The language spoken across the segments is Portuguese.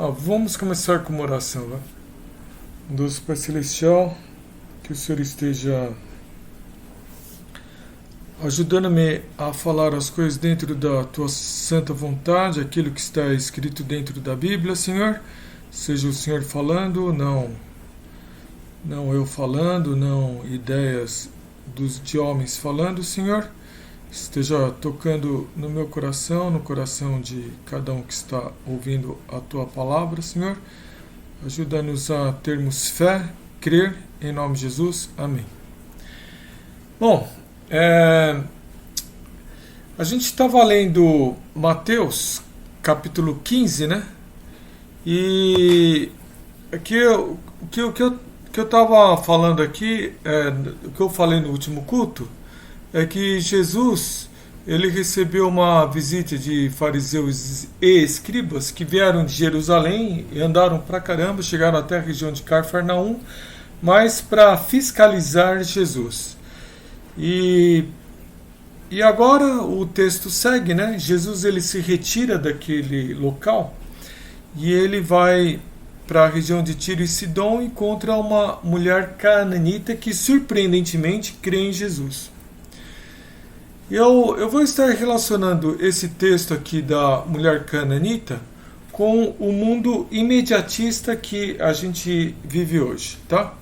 Vamos começar com uma oração, né? Deus Pai Celestial, que o Senhor esteja ajudando-me a falar as coisas dentro da Tua santa vontade, aquilo que está escrito dentro da Bíblia, Senhor. Seja o Senhor falando, não eu falando, não ideias de homens falando, Senhor. Esteja tocando no meu coração, no coração de cada um que está ouvindo a Tua palavra, Senhor. Ajuda-nos a termos fé, crer, em nome de Jesus. Amém. Bom, a gente estava lendo Mateus, capítulo 15, né? E aqui, o que eu estava falando aqui, o que eu falei no último culto, é que Jesus ele recebeu uma visita de fariseus e escribas que vieram de Jerusalém e andaram pra caramba, chegaram até a região de Cafarnaum, mas para fiscalizar Jesus. E agora o texto segue, né? Jesus ele se retira daquele local e ele vai para a região de Tiro e Sidom e encontra uma mulher cananita que surpreendentemente crê em Jesus. Eu vou estar relacionando esse texto aqui da mulher cananita com o mundo imediatista que a gente vive hoje, tá?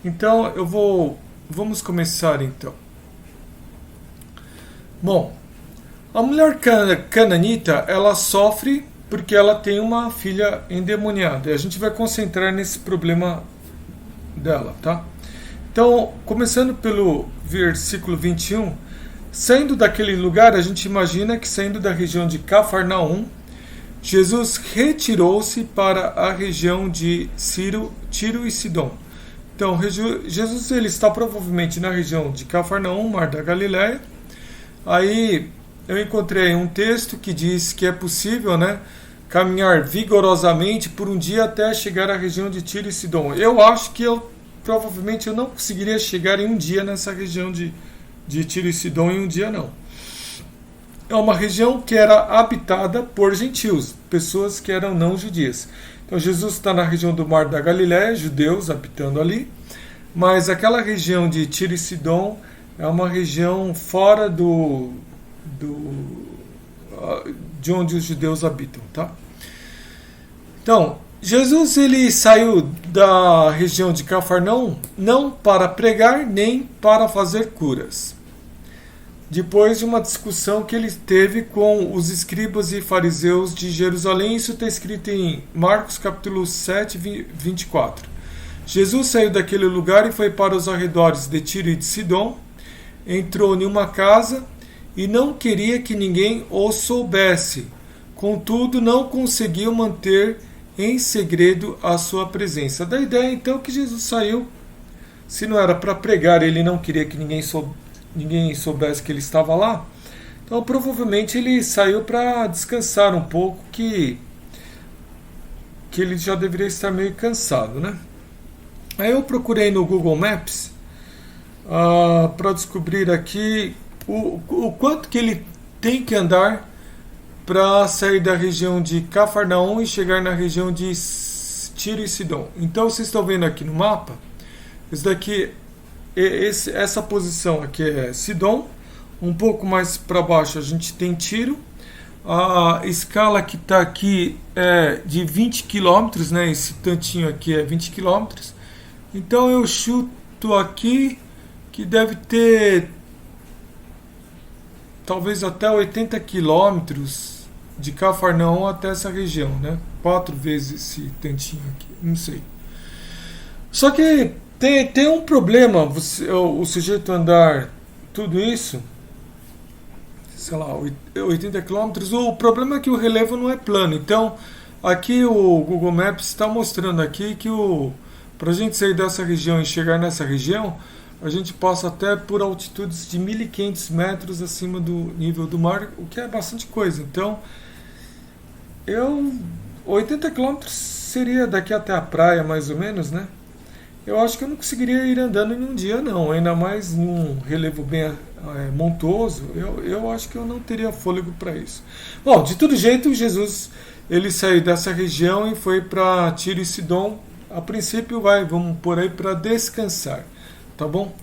Então vamos começar então. Bom, a mulher cananita ela sofre porque ela tem uma filha endemoniada e a gente vai concentrar nesse problema dela, tá? Então, começando pelo versículo 21. Saindo daquele lugar, a gente imagina que saindo da região de Cafarnaum, Jesus retirou-se para a região de Tiro e Sidom. Então, Jesus ele está provavelmente na região de Cafarnaum, Mar da Galileia. Aí eu encontrei um texto que diz que é possível, né, caminhar vigorosamente por um dia até chegar à região de Tiro e Sidom. Eu acho que provavelmente eu não conseguiria chegar em um dia nessa região de Tiro e Sidom em um dia não. É uma região que era habitada por gentios, pessoas que eram não judias. Então Jesus está na região do Mar da Galileia, judeus habitando ali, mas aquela região de Tiro e Sidom é uma região fora de onde os judeus habitam, tá? Então, Jesus ele saiu da região de Cafarnaum não para pregar nem para fazer curas. Depois de uma discussão que ele teve com os escribas e fariseus de Jerusalém, isso está escrito em Marcos capítulo 7, 24. Jesus saiu daquele lugar e foi para os arredores de Tiro e de Sidom, entrou em uma casa e não queria que ninguém o soubesse. Contudo, não conseguiu manter em segredo a sua presença. Da ideia então que Jesus saiu, se não era para pregar, ele não queria que ninguém soubesse que ele estava lá, então provavelmente ele saiu para descansar um pouco, que ele já deveria estar meio cansado, né? Aí eu procurei no Google Maps para descobrir aqui o quanto que ele tem que andar para sair da região de Cafarnaum e chegar na região de Tiro e Sidom. Então vocês estão vendo aqui no mapa, essa posição aqui é Sidom, um pouco mais para baixo a gente tem Tiro, a escala que está aqui é de 20 km, né? Esse tantinho aqui é 20 km, então eu chuto aqui que deve ter talvez até 80 quilômetros de Cafarnaum até essa região, né? 4 vezes esse tantinho aqui, não sei. Só que tem um problema, o sujeito andar tudo isso, sei lá, 80 quilômetros, o problema é que o relevo não é plano. Então, aqui o Google Maps está mostrando aqui que para a gente sair dessa região e chegar nessa região, a gente passa até por altitudes de 1.500 metros acima do nível do mar, o que é bastante coisa. Então, 80 quilômetros seria daqui até a praia, mais ou menos, né? Eu acho que eu não conseguiria ir andando em um dia, não. Ainda mais num relevo bem montuoso, eu acho que eu não teria fôlego para isso. Bom, de todo jeito, Jesus ele saiu dessa região e foi para Tiro e Sidom. A princípio vamos por aí para descansar, tá bom?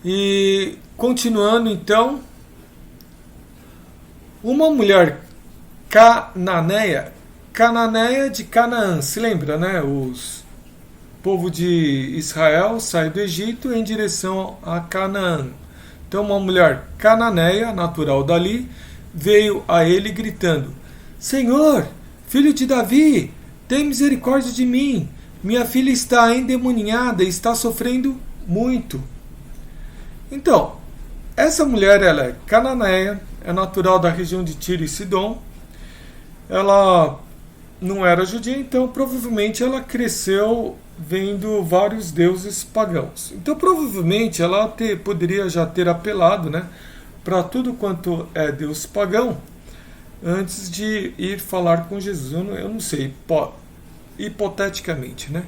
E continuando então, uma mulher cananeia de Canaã, se lembra, né? O povo de Israel sai do Egito em direção a Canaã. Então uma mulher cananeia, natural dali, veio a ele gritando: Senhor, filho de Davi, tem misericórdia de mim. Minha filha está endemoninhada e está sofrendo muito. Então, essa mulher, ela é cananeia, é natural da região de Tiro e Sidom. Ela não era judia, então provavelmente ela cresceu vendo vários deuses pagãos. Então provavelmente ela poderia já ter apelado, né, para tudo quanto é deus pagão antes de ir falar com Jesus. Eu não sei, hipoteticamente, né?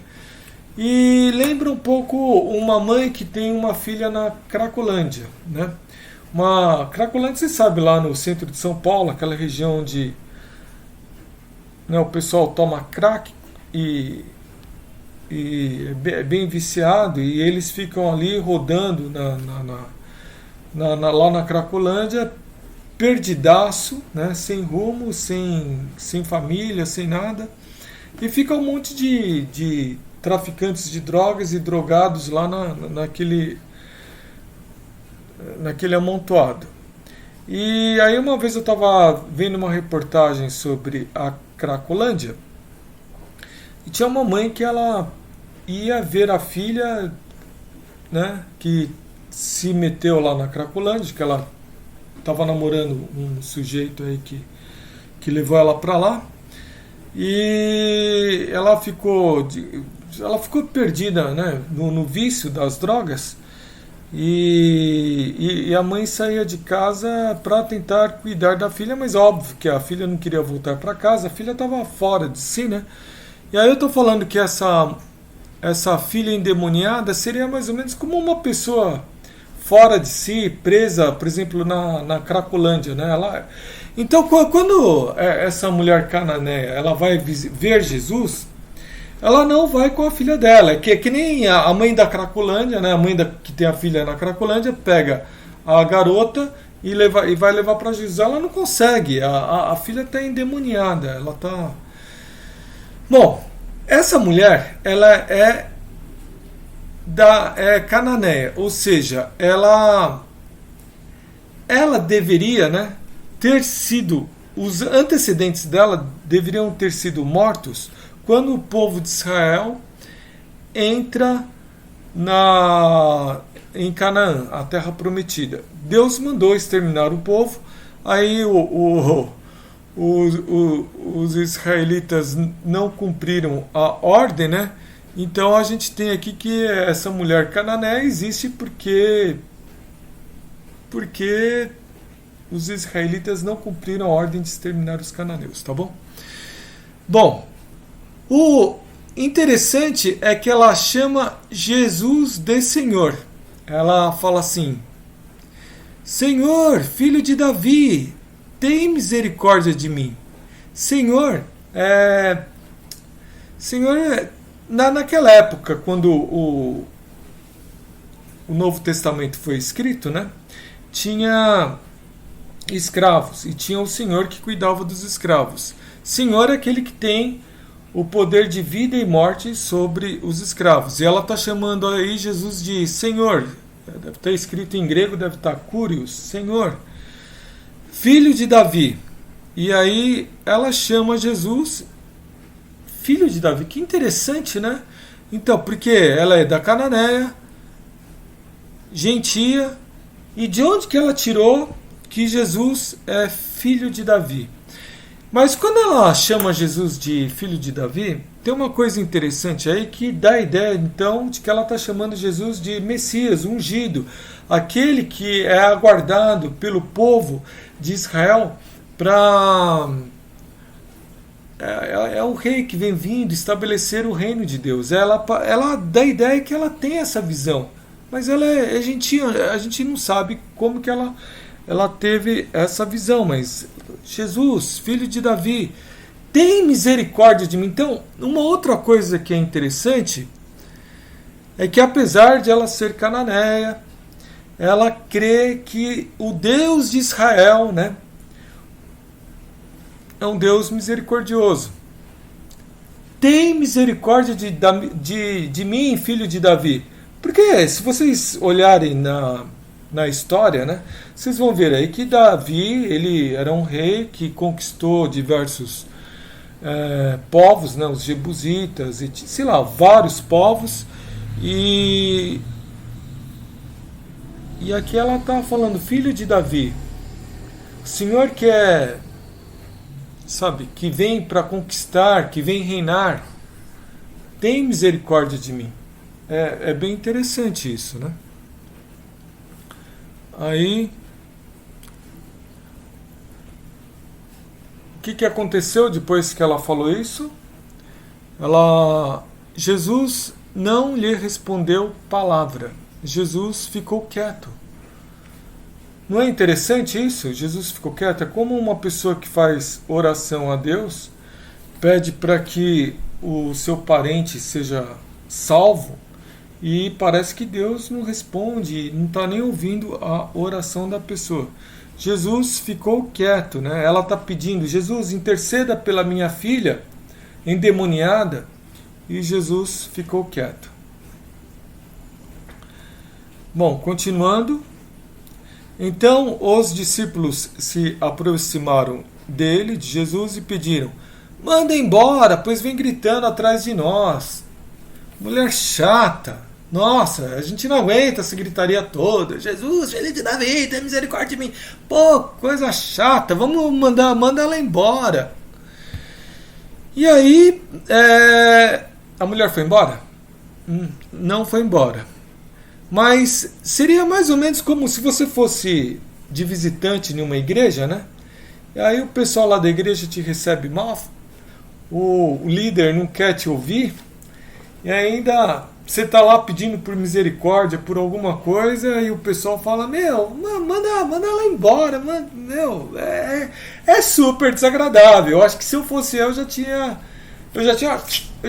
E lembra um pouco uma mãe que tem uma filha na Cracolândia, né? Cracolândia, você sabe, lá no centro de São Paulo, aquela região onde, né, o pessoal toma crack e é bem viciado, e eles ficam ali rodando lá na Cracolândia, perdidaço, né, sem rumo, sem família, sem nada, e fica um monte de traficantes de drogas e drogados lá naquele amontoado. E aí uma vez eu estava vendo uma reportagem sobre a Cracolândia, e tinha uma mãe que ela ia ver a filha, né, que se meteu lá na Cracolândia, que ela estava namorando um sujeito aí que levou ela para lá, e ela ficou perdida, né, no vício das drogas, e a mãe saía de casa para tentar cuidar da filha, mas óbvio que a filha não queria voltar para casa, a filha estava fora de si, né? E aí eu estou falando que essa filha endemoniada seria mais ou menos como uma pessoa fora de si, presa, por exemplo, na Cracolândia, né? Então, quando essa mulher cananeia ela vai ver Jesus, ela não vai com a filha dela. É que nem a mãe da Cracolândia, né? A mãe que tem a filha na Cracolândia pega a garota e vai levar para Jesus. Ela não consegue, a filha está endemoniada, ela está... Bom, essa mulher, ela é cananeia, ou seja, ela deveria, né, ter sido, os antecedentes dela deveriam ter sido mortos quando o povo de Israel entra em Canaã, a terra prometida. Deus mandou exterminar o povo, aí os israelitas não cumpriram a ordem, né? Então a gente tem aqui que essa mulher cananeia existe porque os israelitas não cumpriram a ordem de exterminar os cananeus, tá bom? Bom, o interessante é que ela chama Jesus de Senhor. Ela fala assim: Senhor, filho de Davi, tem misericórdia de mim. Senhor, naquela época, quando o Novo Testamento foi escrito, né, tinha escravos e tinha o Senhor que cuidava dos escravos. Senhor é aquele que tem o poder de vida e morte sobre os escravos. E ela está chamando aí Jesus de Senhor. Deve estar escrito em grego, deve estar Curios, Senhor, filho de Davi. E aí ela chama Jesus filho de Davi. Que interessante, né? Então, porque ela é da Cananéia, gentia, e de onde que ela tirou que Jesus é filho de Davi? Mas quando ela chama Jesus de filho de Davi, tem uma coisa interessante aí que dá a ideia, então, de que ela está chamando Jesus de Messias, ungido, aquele que é aguardado pelo povo de Israel para... É o rei que vem vindo estabelecer o reino de Deus. Ela dá a ideia que ela tem essa visão, mas ela é gentil, a gente não sabe como que ela ela teve essa visão, mas Jesus, filho de Davi, tem misericórdia de mim. Então, uma outra coisa que é interessante é que apesar de ela ser cananeia, ela crê que o Deus de Israel, né, é um Deus misericordioso. Tem misericórdia de mim, filho de Davi. Porque se vocês olharem na história, né, vocês vão ver aí que Davi, ele era um rei que conquistou diversos povos, né, os jebusitas, e sei lá, vários povos. E aqui ela está falando, filho de Davi, o Senhor que é, sabe, que vem para conquistar, que vem reinar, tem misericórdia de mim. É bem interessante isso, né? Aí, o que aconteceu depois que ela falou isso? Jesus não lhe respondeu palavra. Jesus ficou quieto. Não é interessante isso? Jesus ficou quieto. É como uma pessoa que faz oração a Deus, pede para que o seu parente seja salvo, e parece que Deus não responde, não está nem ouvindo a oração da pessoa. Jesus ficou quieto, né? Ela está pedindo, Jesus, interceda pela minha filha endemoniada, e Jesus ficou quieto. Bom, continuando. Então os discípulos se aproximaram dele, de Jesus, e pediram, manda embora, pois vem gritando atrás de nós. Mulher chata. Nossa, a gente não aguenta essa gritaria toda. Jesus, filho de Davi, tem misericórdia de mim. Pô, coisa chata, vamos manda ela embora. E aí, a mulher foi embora? Não foi embora. Mas seria mais ou menos como se você fosse de visitante em uma igreja, né? E aí o pessoal lá da igreja te recebe mal, o líder não quer te ouvir, e ainda você está lá pedindo por misericórdia, por alguma coisa, e o pessoal fala, manda ela embora, é super desagradável. Eu acho que se eu fosse eu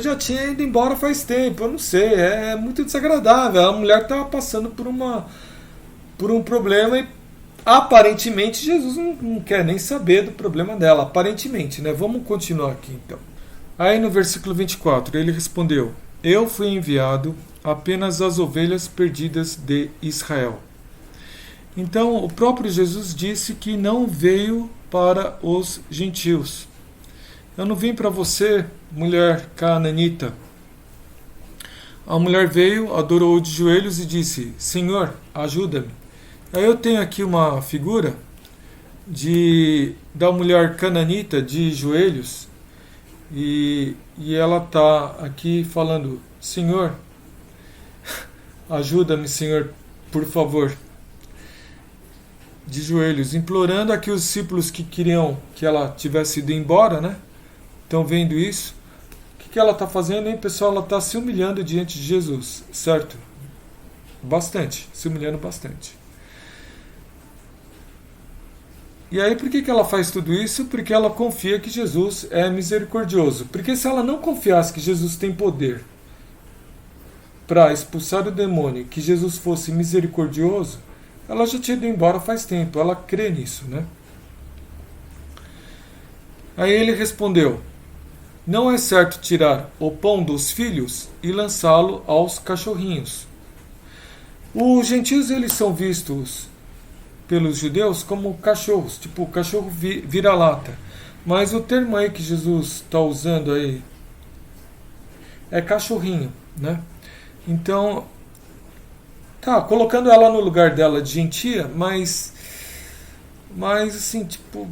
já tinha ido embora faz tempo, eu não sei, é muito desagradável. A mulher está passando por um problema e aparentemente Jesus não quer nem saber do problema dela, aparentemente, né? Vamos continuar aqui então. Aí no versículo 24, ele respondeu, eu fui enviado apenas às ovelhas perdidas de Israel. Então o próprio Jesus disse que não veio para os gentios. Eu não vim para você, mulher canaanita. A mulher veio, adorou de joelhos e disse, Senhor, ajuda-me. Aí eu tenho aqui uma figura da mulher canaanita de joelhos, e ela está aqui falando, Senhor, ajuda-me, Senhor, por favor. De joelhos, implorando aqui os discípulos que queriam que ela tivesse ido embora, né? Estão vendo isso? O que ela está fazendo, hein, pessoal? Ela está se humilhando diante de Jesus, certo? Bastante, se humilhando bastante. E aí por que ela faz tudo isso? Porque ela confia que Jesus é misericordioso. Porque se ela não confiasse que Jesus tem poder para expulsar o demônio, que Jesus fosse misericordioso, ela já tinha ido embora faz tempo. Ela crê nisso, né? Aí ele respondeu, não é certo tirar o pão dos filhos e lançá-lo aos cachorrinhos. Os gentios, eles são vistos pelos judeus como cachorros, tipo cachorro vira-lata. Mas o termo aí que Jesus está usando aí é cachorrinho, né? Então, tá, colocando ela no lugar dela de gentia, mas assim, tipo,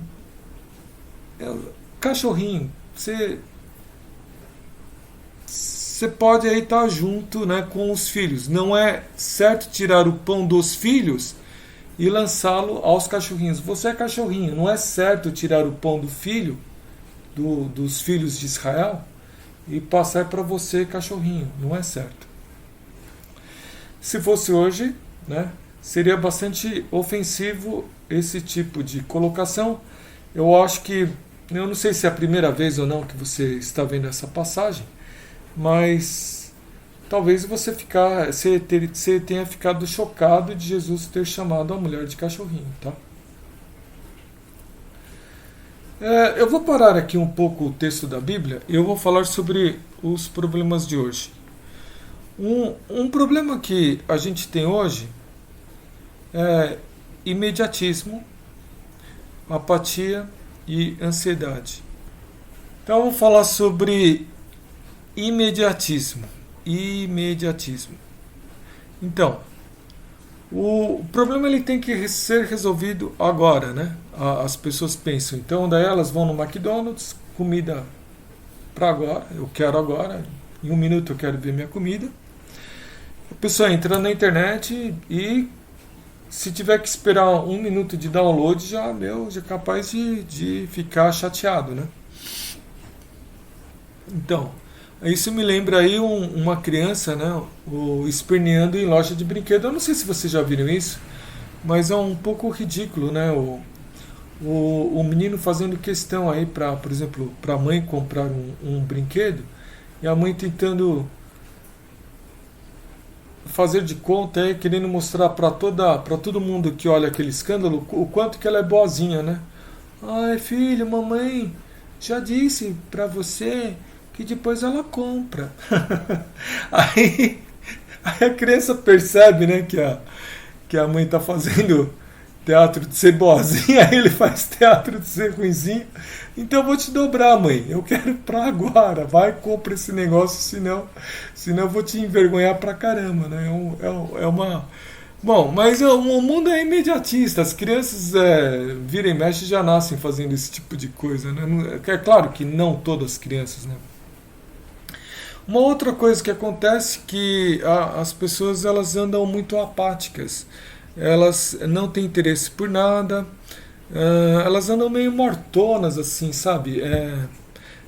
cachorrinho, você pode aí estar junto, né, com os filhos. Não é certo tirar o pão dos filhos e lançá-lo aos cachorrinhos. Você é cachorrinho, não é certo tirar o pão do filho, dos filhos de Israel, e passar para você, cachorrinho. Não é certo. Se fosse hoje, né, seria bastante ofensivo esse tipo de colocação. Eu acho que, eu não sei se é a primeira vez ou não que você está vendo essa passagem, mas talvez você tenha ficado chocado de Jesus ter chamado a mulher de cachorrinho, tá? Eu vou parar aqui um pouco o texto da Bíblia e eu vou falar sobre os problemas de hoje. Um problema que a gente tem hoje é imediatismo, apatia e ansiedade. Então eu vou falar sobre imediatismo. Imediatismo. Então, o problema ele tem que ser resolvido agora, né? As pessoas pensam, então daí elas vão no McDonald's, comida para agora, eu quero agora, em 1 minuto eu quero ver minha comida. A pessoa entra na internet e se tiver que esperar 1 minuto de download, já é capaz de ficar chateado, né? Então, isso me lembra aí uma criança, né, esperneando em loja de brinquedo. Eu não sei se vocês já viram isso, mas é um pouco ridículo, né? O menino fazendo questão aí para, por exemplo, para a mãe comprar um brinquedo e a mãe tentando fazer de conta aí, querendo mostrar para todo mundo que olha aquele escândalo o quanto que ela é boazinha, né? Ai, filho, mamãe já disse para você que depois ela compra. aí, aí a criança percebe, né, que a mãe está fazendo teatro de ser boazinha, aí ele faz teatro de ser ruinzinho. Então eu vou te dobrar, mãe. Eu quero pra agora. Vai, compra esse negócio, senão eu vou te envergonhar pra caramba, né? É uma. Bom, mas o mundo é imediatista. As crianças vira e mexe já nascem fazendo esse tipo de coisa, né? É claro que não todas as crianças, né? Uma outra coisa que acontece é que as pessoas elas andam muito apáticas. Elas não têm interesse por nada. Elas andam meio mortonas, assim, sabe?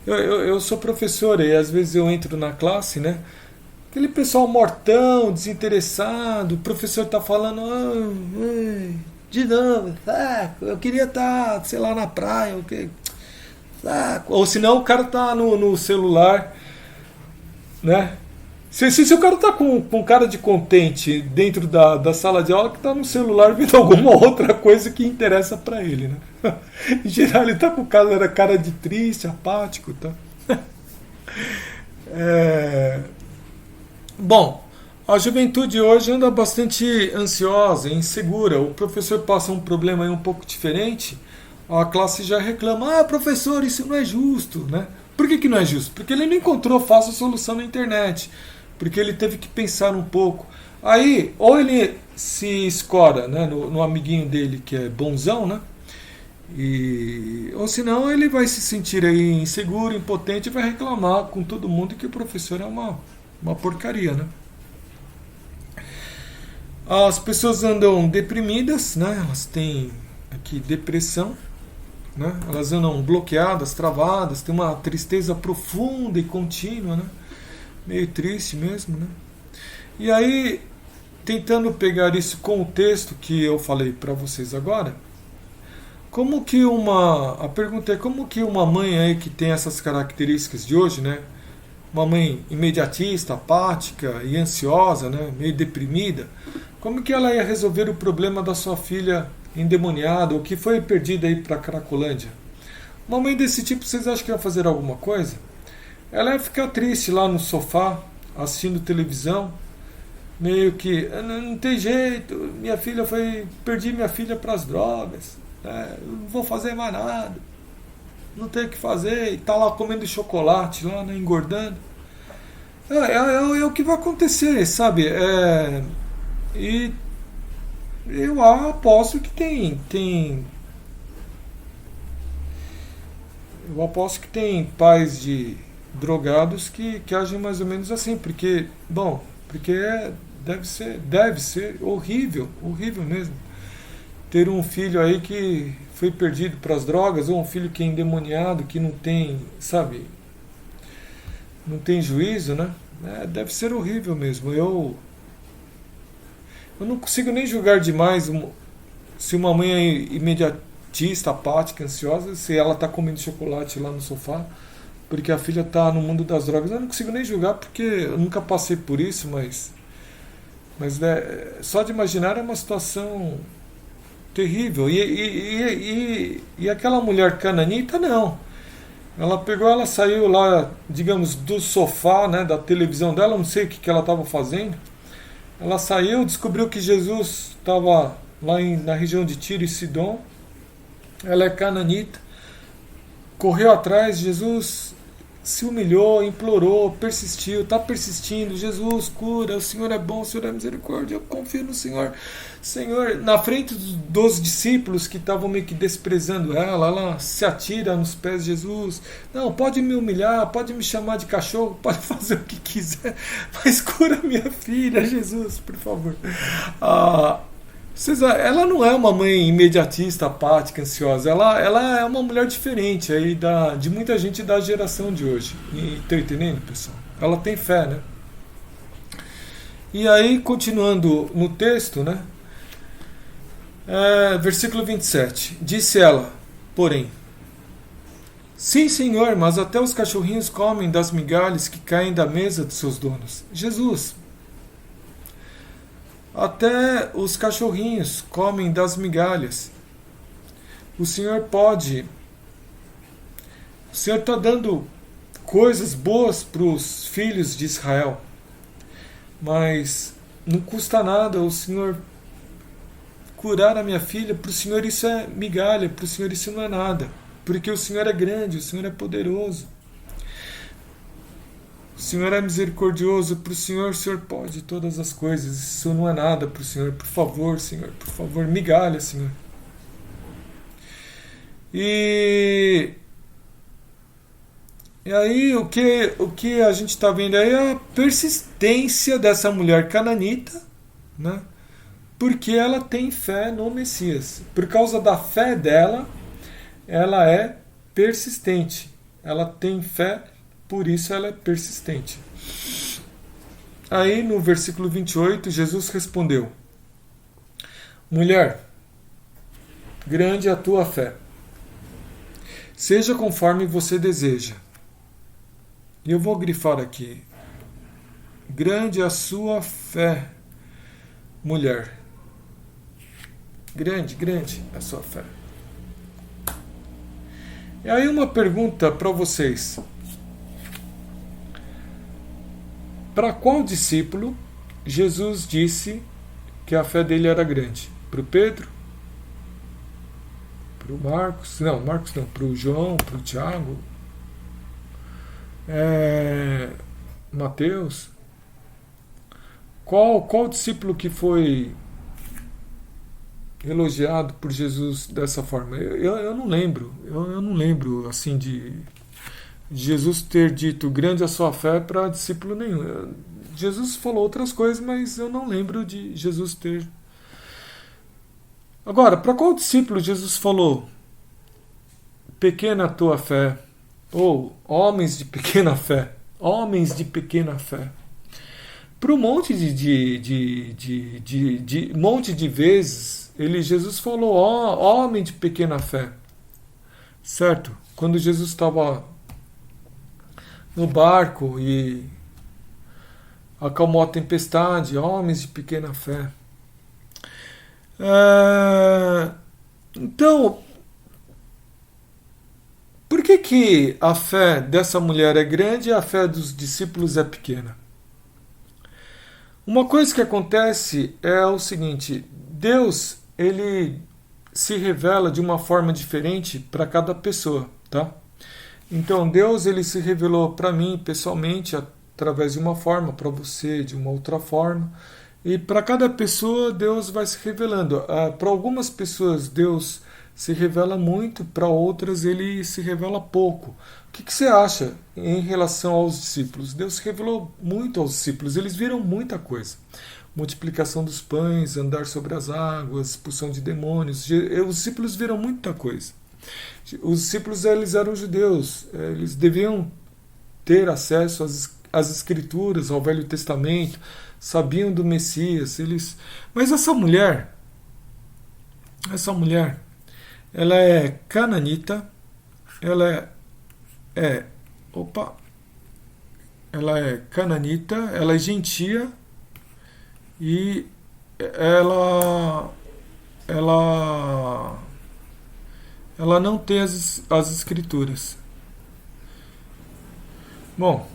Eu sou professor e às vezes eu entro na classe, né? Aquele pessoal mortão, desinteressado, o professor tá falando, de novo, saco, eu queria estar, sei lá, na praia, saco. Ou senão o cara tá no celular, né? Se o cara tá com cara de contente dentro da sala de aula, que tá no celular vendo alguma outra coisa que interessa pra ele, né? Em geral ele tá com cara de triste, apático, tá? Bom, a juventude hoje anda bastante ansiosa, insegura. O professor passa um problema aí um pouco diferente, a classe já reclama, professor, isso não é justo, né? Por que não é justo? Porque ele não encontrou fácil solução na internet. Porque ele teve que pensar um pouco. Aí, ou ele se escora, né, no amiguinho dele que é bonzão, né? Ou senão ele vai se sentir aí inseguro, impotente e vai reclamar com todo mundo que o professor é uma porcaria, né? As pessoas andam deprimidas, né? Elas têm aqui depressão, né? Elas andam bloqueadas, travadas, tem uma tristeza profunda e contínua, né? Meio triste mesmo, né? E aí, tentando pegar isso com o texto que eu falei para vocês agora, a pergunta é como que uma mãe aí que tem essas características de hoje, né? Uma mãe imediatista, apática e ansiosa, né? Meio deprimida, como que ela ia resolver o problema da sua filha endemoniada ou que foi perdida aí para Cracolândia? Uma mãe desse tipo, vocês acham que ia fazer alguma coisa? Ela ia ficar triste lá no sofá, assistindo televisão, meio que, não tem jeito, perdi minha filha para as drogas, não vou fazer mais nada, não tem o que fazer, e tá lá comendo chocolate, lá, né, engordando. É o que vai acontecer, sabe? E eu aposto que eu aposto que tem pais de drogados que agem mais ou menos assim, porque deve ser horrível mesmo ter um filho aí que foi perdido para as drogas, ou um filho que é endemoniado, que não tem, sabe, não tem juízo, né? Deve ser horrível mesmo. Eu não consigo nem julgar demais se uma mãe é imediatista, apática, ansiosa, se ela está comendo chocolate lá no sofá, porque a filha está no mundo das drogas. Eu não consigo nem julgar, porque eu nunca passei por isso, mas só de imaginar é uma situação terrível. E aquela mulher cananita, não. Ela pegou, ela saiu lá, digamos, do sofá, né, da televisão dela, não sei o que ela estava fazendo. Ela saiu, descobriu que Jesus estava lá na região de Tiro e Sidom. Ela é cananita. Correu atrás, Jesus se humilhou, implorou, persistiu, está persistindo. Jesus, cura, o Senhor é bom, o Senhor é misericórdia, eu confio no Senhor. Senhor, na frente dos discípulos que estavam meio que desprezando ela se atira nos pés de Jesus. Não, pode me humilhar, pode me chamar de cachorro, pode fazer o que quiser, mas cura minha filha, Jesus, por favor. Ela não é uma mãe imediatista, apática, ansiosa. Ela é uma mulher diferente aí de muita gente da geração de hoje. Estão entendendo, pessoal? Ela tem fé, né? E aí, continuando no texto, né? Versículo 27. Disse ela, porém: sim, Senhor, mas até os cachorrinhos comem das migalhas que caem da mesa de seus donos. Jesus, até os cachorrinhos comem das migalhas. O Senhor pode. O Senhor está dando coisas boas para os filhos de Israel. Mas não custa nada o Senhor curar a minha filha. Para o Senhor isso é migalha, para o Senhor isso não é nada. Porque o Senhor é grande, o Senhor é poderoso. O Senhor é misericordioso, para o Senhor pode todas as coisas. Isso não é nada para o Senhor. Por favor, Senhor, por favor, migalha, Senhor. E aí o que a gente está vendo aí é a persistência dessa mulher cananita, né? Porque ela tem fé no Messias. Por causa da fé dela, ela é persistente. Ela tem fé, por isso ela é persistente. Aí no versículo 28, Jesus respondeu: mulher, grande é a tua fé. Seja conforme você deseja. E eu vou grifar aqui: grande é a sua fé, mulher. Grande é a sua fé. E aí uma pergunta para vocês. Para qual discípulo Jesus disse que a fé dele era grande? Para o Pedro? Para o Marcos? Não, Marcos não. Para o João? Para o Tiago? Mateus? Qual discípulo que foi elogiado por Jesus dessa forma? Eu não lembro. Eu não lembro assim de Jesus ter dito grande a sua fé para discípulo nenhum. Jesus falou outras coisas, mas eu não lembro de Jesus ter. Agora, para qual discípulo Jesus falou pequena a tua fé? Ou homens de pequena fé? Homens de pequena fé. Para um monte monte de vezes, Jesus falou homem de pequena fé. Certo? Quando Jesus estava no barco e acalmou a tempestade, homens de pequena fé. Então, por que a fé dessa mulher é grande e a fé dos discípulos é pequena? Uma coisa que acontece é o seguinte: Deus, ele se revela de uma forma diferente para cada pessoa, tá? Então Deus, ele se revelou para mim pessoalmente através de uma forma, para você de uma outra forma, e para cada pessoa Deus vai se revelando. Para algumas pessoas Deus se revela muito, para outras ele se revela pouco. O que você acha em relação aos discípulos? Deus se revelou muito aos discípulos, eles viram muita coisa. Multiplicação dos pães, andar sobre as águas, expulsão de demônios. Os discípulos viram muita coisa. Os discípulos, eles eram judeus, eles deviam ter acesso às escrituras, ao Velho Testamento, sabiam do Messias. Mas essa mulher, Essa mulher, ela é cananita, ela é opa, ela é cananita, ela é gentia e ela ela ela não tem as escrituras. Bom,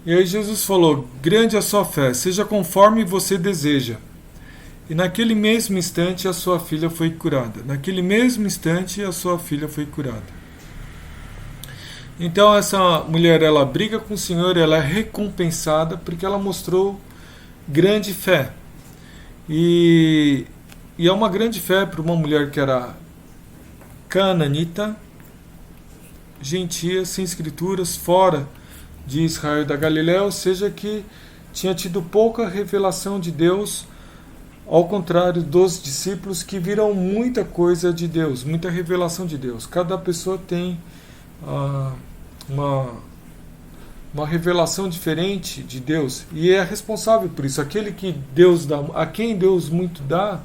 e aí Jesus falou: grande é a sua fé, seja conforme você deseja. E naquele mesmo instante a sua filha foi curada. Naquele mesmo instante a sua filha foi curada. Então essa mulher, ela briga com o Senhor, ela é recompensada porque ela mostrou grande fé. E, e é uma grande fé para uma mulher que era cananita, gentia, sem escrituras, fora de Israel e da Galiléia, ou seja, que tinha tido pouca revelação de Deus, ao contrário dos discípulos que viram muita coisa de Deus, muita revelação de Deus. Cada pessoa tem uma revelação diferente de Deus e é responsável por isso. Aquele que Deus dá, a quem Deus muito dá,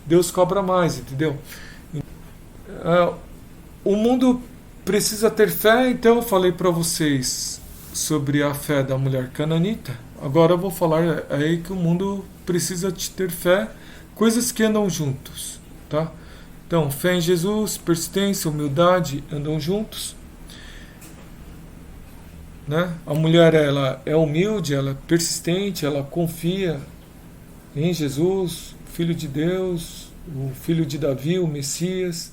Deus cobra mais, entendeu? O mundo precisa ter fé, então eu falei para vocês sobre a fé da mulher cananita. Agora eu vou falar aí que o mundo precisa de ter fé, coisas que andam juntos, tá? Então, fé em Jesus, persistência, humildade andam juntos, né? A mulher, ela é humilde, ela é persistente, ela confia em Jesus, Filho de Deus, o Filho de Davi, o Messias.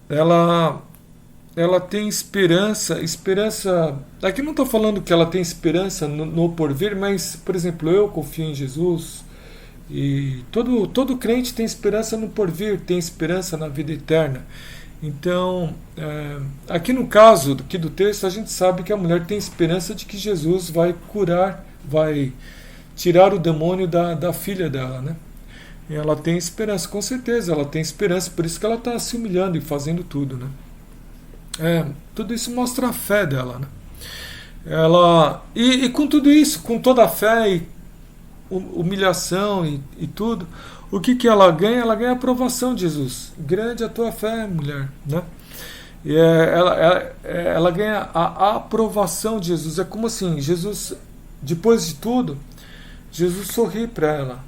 Ela tem esperança. Aqui não estou falando que ela tem esperança no porvir, mas, por exemplo, eu confio em Jesus e todo crente tem esperança no porvir, tem esperança na vida eterna. Então, aqui no caso aqui do texto, a gente sabe que a mulher tem esperança de que Jesus vai curar, vai tirar o demônio da filha dela, né? E ela tem esperança, com certeza, ela tem esperança, por isso que ela está se humilhando e fazendo tudo, né? Tudo isso mostra a fé dela, né? E com tudo isso, com toda a fé e humilhação e tudo, o que ela ganha? Ela ganha a aprovação de Jesus. Grande a tua fé, mulher, né? E ela ganha a aprovação de Jesus. É como assim, Jesus, depois de tudo, Jesus sorri para ela.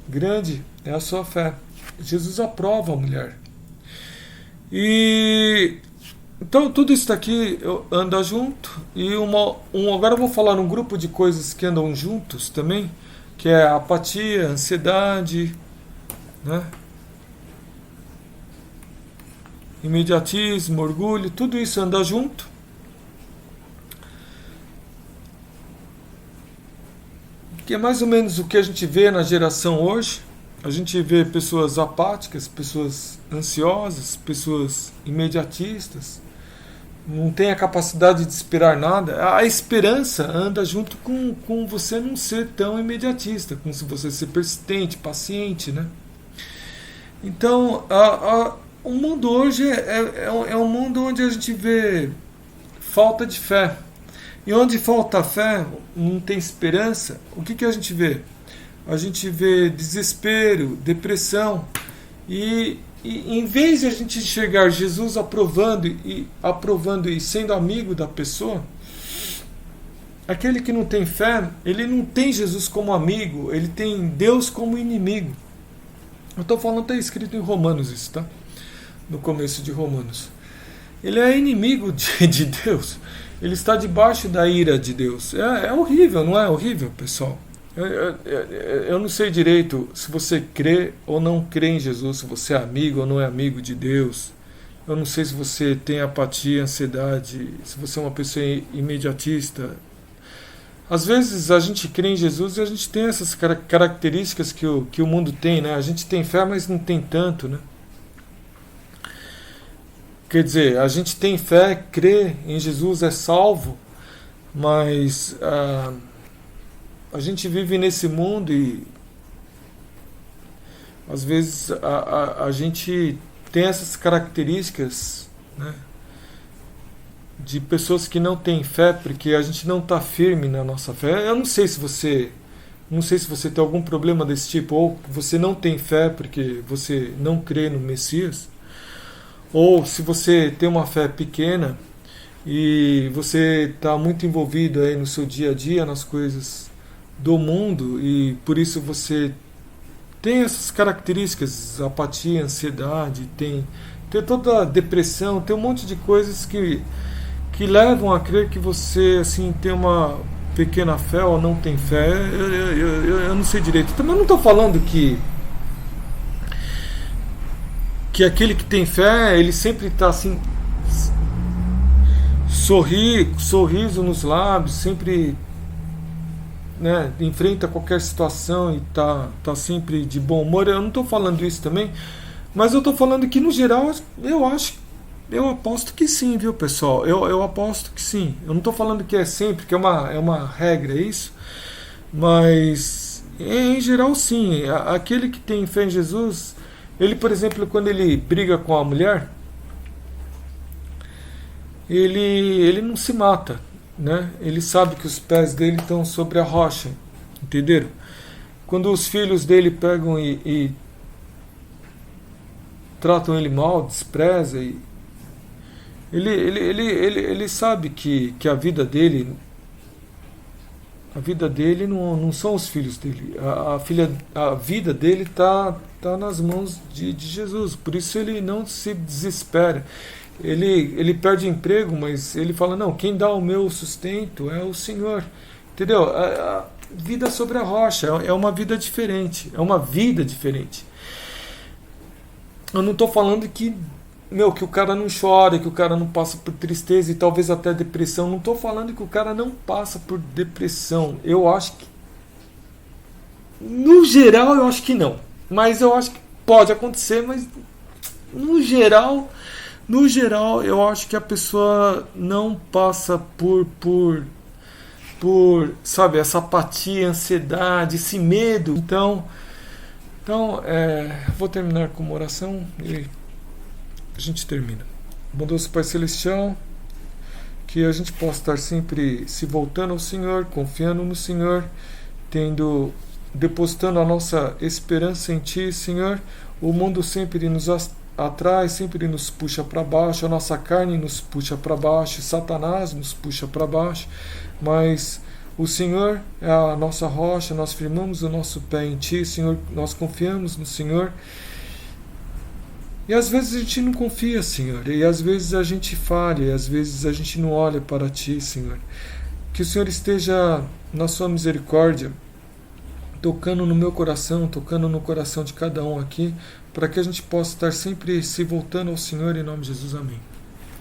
Grande é a sua fé. Jesus aprova a mulher. E então tudo isso daqui anda junto. E agora eu vou falar um grupo de coisas que andam juntos também, que é a apatia, a ansiedade, né? Imediatismo, orgulho, tudo isso anda junto. Que é mais ou menos o que a gente vê na geração hoje. A gente vê pessoas apáticas, pessoas ansiosas, pessoas imediatistas, não tem a capacidade de esperar nada. A esperança anda junto com você não ser tão imediatista, com você ser persistente, paciente, né? Então, o mundo hoje é um mundo onde a gente vê falta de fé. E onde falta fé, não tem esperança, o que a gente vê? A gente vê desespero, depressão. E em vez de a gente enxergar Jesus aprovando e sendo amigo da pessoa, aquele que não tem fé, ele não tem Jesus como amigo, ele tem Deus como inimigo. Eu estou falando, está escrito em Romanos isso, tá? No começo de Romanos. Ele é inimigo de Deus. Ele está debaixo da ira de Deus. É horrível, não é horrível, pessoal? Eu não sei direito se você crê ou não crê em Jesus, se você é amigo ou não é amigo de Deus. Eu não sei se você tem apatia, ansiedade, se você é uma pessoa imediatista. Às vezes a gente crê em Jesus e a gente tem essas características que o mundo tem, né? A gente tem fé, mas não tem tanto, né? Quer dizer, a gente tem fé, crê em Jesus, é salvo, mas a gente vive nesse mundo e às vezes a gente tem essas características, né, de pessoas que não têm fé, porque a gente não está firme na nossa fé. Eu não sei se você Não sei se você tem algum problema desse tipo, ou você não tem fé porque você não crê no Messias, ou se você tem uma fé pequena e você está muito envolvido aí no seu dia a dia, nas coisas do mundo, e por isso você tem essas características, apatia, ansiedade, tem toda a depressão, tem um monte de coisas que levam a crer que você assim tem uma pequena fé ou não tem fé. Eu não sei direito. Também não estou falando que aquele que tem fé, ele sempre está assim, sorriso nos lábios, sempre, né, enfrenta qualquer situação e tá sempre de bom humor. Eu não estou falando isso também, mas eu estou falando que no geral eu aposto que sim, viu, pessoal? Eu aposto que sim. Eu não estou falando que é sempre, que é uma regra, é isso, mas em geral sim. Aquele que tem fé em Jesus, ele, por exemplo, quando ele briga com a mulher, ele não se mata, né? Ele sabe que os pés dele estão sobre a rocha, entenderam? Quando os filhos dele pegam e tratam ele mal, despreza, ele sabe que a vida dele não são os filhos dele. A vida dele tá nas mãos de Jesus. Por isso ele não se desespera. Ele perde emprego, mas ele fala, não, quem dá o meu sustento é o Senhor. Entendeu? A vida sobre a rocha é uma vida diferente. É uma vida diferente. Eu não estou falando que o cara não chora, que o cara não passa por tristeza e talvez até depressão. Não estou falando que o cara não passa por depressão. Eu acho que, no geral, eu acho que não. Mas eu acho que pode acontecer, mas no geral, eu acho que a pessoa não passa sabe, essa apatia, ansiedade, esse medo. Então, vou terminar com uma oração e a gente termina. Bondoso Pai Celestial, que a gente possa estar sempre se voltando ao Senhor, confiando no Senhor, depositando a nossa esperança em Ti, Senhor. O mundo sempre nos atrai, sempre nos puxa para baixo, a nossa carne nos puxa para baixo, Satanás nos puxa para baixo, mas o Senhor é a nossa rocha, nós firmamos o nosso pé em Ti, Senhor, nós confiamos no Senhor. E às vezes a gente não confia, Senhor, e às vezes a gente falha, e às vezes a gente não olha para Ti, Senhor. Que o Senhor esteja na Sua misericórdia, tocando no meu coração, tocando no coração de cada um aqui, para que a gente possa estar sempre se voltando ao Senhor, em nome de Jesus, amém.